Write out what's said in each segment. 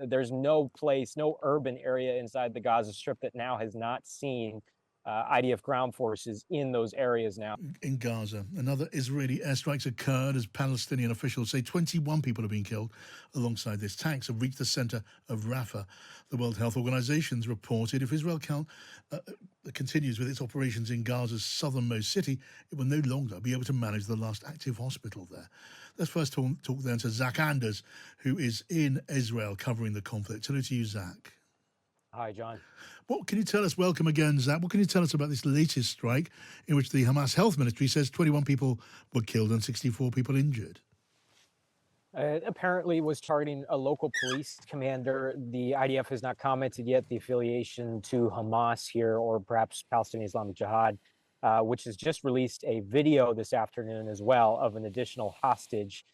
There's no place, no urban area inside the Gaza Strip that now has not seen IDF ground forces in those areas now. In Gaza, another Israeli airstrikes occurred as Palestinian officials say 21 people have been killed. Alongside this, tanks have reached the center of Rafah. The World Health Organization's reported if Israel continues with its operations in Gaza's southernmost city, it will no longer be able to manage the last active hospital there. Let's first talk then to Zach Anders, who is in Israel covering the conflict. Hello to you, Zach. Hi, John. What can you tell us? Welcome again, Zach. What can you tell us about this latest strike in which the Hamas health ministry says 21 people were killed and 64 people injured? Apparently was targeting a local police commander. The IDF has not commented yet the affiliation to Hamas here or perhaps Palestinian Islamic Jihad, which has just released a video this afternoon as well of an additional hostage.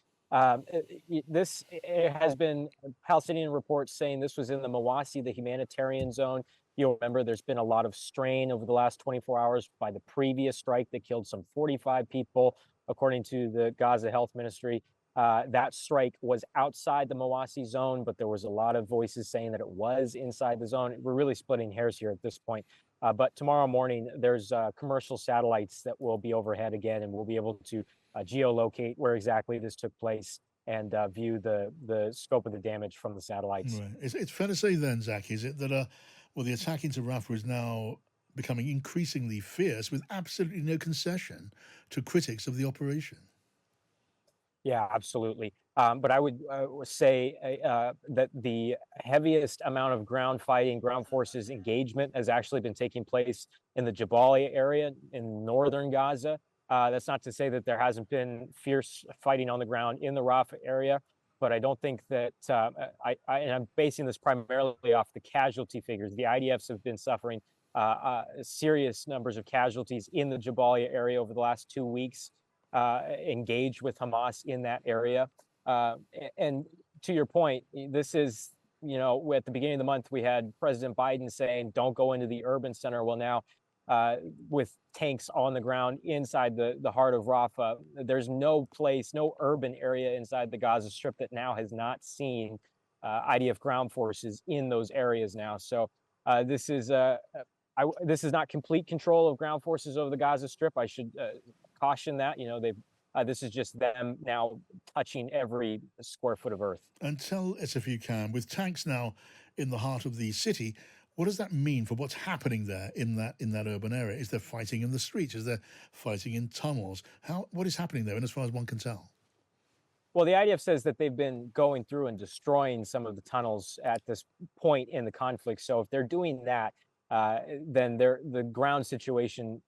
This has been Palestinian reports saying this was in the Mawasi, the humanitarian zone. You'll remember there's been a lot of strain over the last 24 hours by the previous strike that killed some 45 people, according to the Gaza Health Ministry. That strike was outside the Mawasi zone, but there was a lot of voices saying that it was inside the zone. We're really splitting hairs here at this point. But tomorrow morning, there's commercial satellites that will be overhead again, and we'll be able to geolocate where exactly this took place and view the scope of the damage from the satellites. Right. It's fair to say then, Zach, is it that the attack into Rafah is now becoming increasingly fierce with absolutely no concession to critics of the operation? Yeah, absolutely. But I would say that the heaviest amount of ground fighting, ground forces engagement has actually been taking place in the Jabalia area in northern Gaza. That's not to say that there hasn't been fierce fighting on the ground in the Rafah area, but I don't think that and I'm basing this primarily off the casualty figures. The IDFs have been suffering serious numbers of casualties in the Jabalia area over the last 2 weeks. Engaged with Hamas in that area. And to your point, this is, at the beginning of the month, we had President Biden saying, don't go into the urban center. Well, now with tanks on the ground inside the heart of Rafah, there's no place, no urban area inside the Gaza Strip that now has not seen IDF ground forces in those areas now. So this is not complete control of ground forces over the Gaza Strip. I should caution that. This is just them now touching every square foot of earth. And tell us, if you can, with tanks now in the heart of the city, what does that mean for what's happening there in that urban area? Is there fighting in the streets? Is there fighting in tunnels? What is happening there, and as far as one can tell? Well, the IDF says that they've been going through and destroying some of the tunnels at this point in the conflict. So if they're doing that, then the ground situation,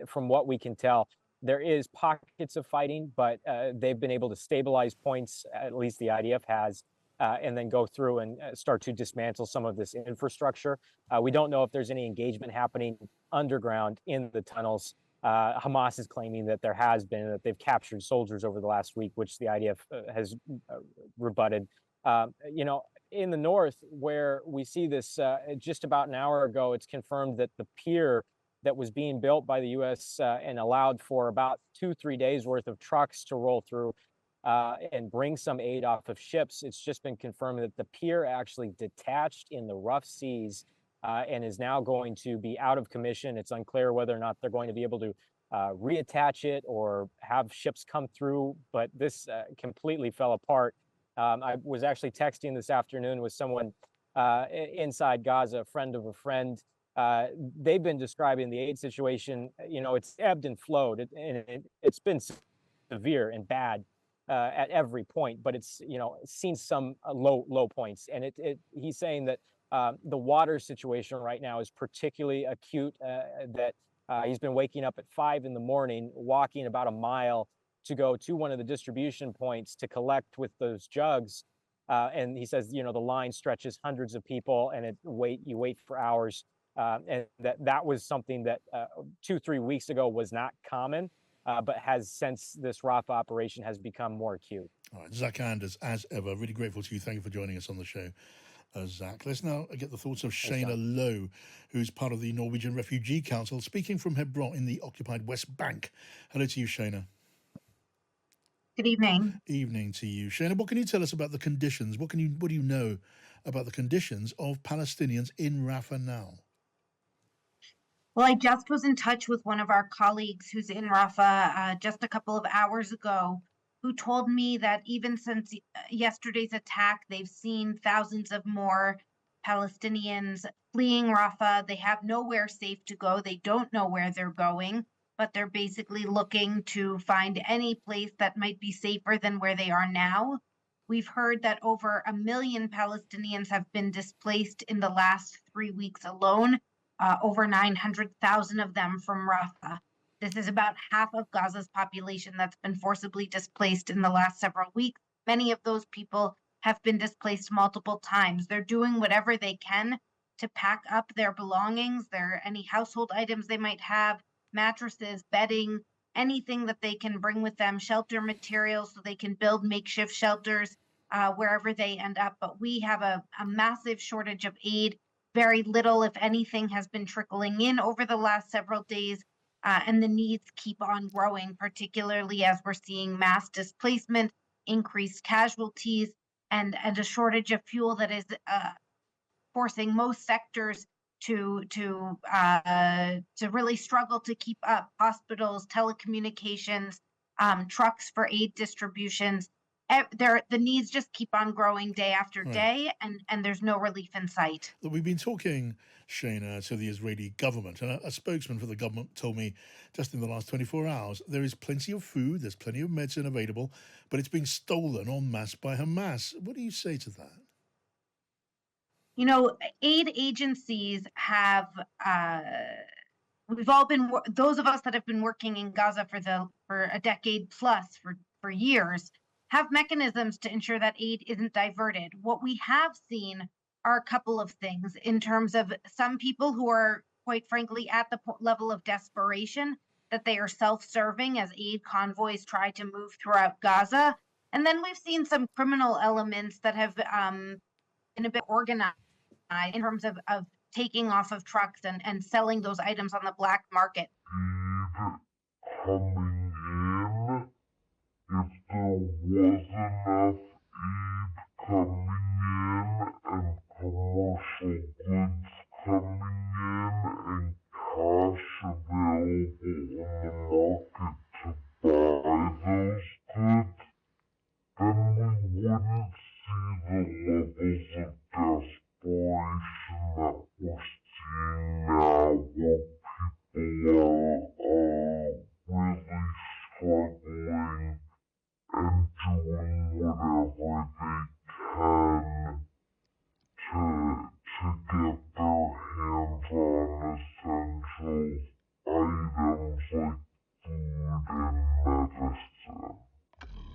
from what we can tell, there is pockets of fighting, but they've been able to stabilize points, at least the IDF has, and then go through and start to dismantle some of this infrastructure. We don't know if there's any engagement happening underground in the tunnels. Hamas is claiming that there has been, that they've captured soldiers over the last week, which the IDF has rebutted. In the north, where we see this just about an hour ago, it's confirmed that the pier that was being built by the U.S. And allowed for about 2-3 days worth of trucks to roll through and bring some aid off of ships. It's just been confirmed that the pier actually detached in the rough seas and is now going to be out of commission. It's unclear whether or not they're going to be able to reattach it or have ships come through, but this completely fell apart. I was actually texting this afternoon with someone inside Gaza, a friend of a friend. They've been describing the aid situation. It's ebbed and flowed, and it's been severe and bad at every point. But it's seen some low points, and he's saying that the water situation right now is particularly acute. That he's been waking up at 5 a.m, walking about a mile to go to one of the distribution points to collect with those jugs. And he says, the line stretches hundreds of people, and you wait for hours. And that was something that 2-3 weeks ago was not common, but has, since this Rafah operation has become more acute. All right, Zach Anders, as ever, really grateful to you. Thank you for joining us on the show, Zach. Let's now get the thoughts of Shayna Lowe, who's part of the Norwegian Refugee Council, speaking from Hebron in the occupied West Bank. Hello to you, Shayna. Good evening. Evening to you, Shayna. What can you tell us about the conditions? What do you know about the conditions of Palestinians in Rafah now. Well, I just was in touch with one of our colleagues who's in Rafah just a couple of hours ago, who told me that even since yesterday's attack, they've seen thousands of more Palestinians fleeing Rafah. They have nowhere safe to go. They don't know where they're going, but they're basically looking to find any place that might be safer than where they are now. We've heard that over 1 million Palestinians have been displaced in the last 3 weeks alone. Over 900,000 of them from Rafah. This is about half of Gaza's population that's been forcibly displaced in the last several weeks. Many of those people have been displaced multiple times. They're doing whatever they can to pack up their belongings, any household items they might have, mattresses, bedding, anything that they can bring with them, shelter materials so they can build makeshift shelters wherever they end up. But we have a massive shortage of aid. Very little, if anything, has been trickling in over the last several days, and the needs keep on growing, particularly as we're seeing mass displacement, increased casualties, and a shortage of fuel that is forcing most sectors to really struggle to keep up. Hospitals, telecommunications, trucks for aid distributions. The needs just keep on growing day after day, and there's no relief in sight. We've been talking, Shana, to the Israeli government, and a spokesman for the government told me just in the last 24 hours there is plenty of food, there's plenty of medicine available, but it's being stolen en masse by Hamas. What do you say to that? You know, aid agencies have we've all been, those of us that have been working in Gaza for a decade plus, for years, have mechanisms to ensure that aid isn't diverted. What we have seen are a couple of things in terms of some people who are, quite frankly, at the level of desperation that they are self-serving as aid convoys try to move throughout Gaza. And then we've seen some criminal elements that have been a bit organized in terms of taking off of trucks and selling those items on the black market. Coming in, if there was enough aid coming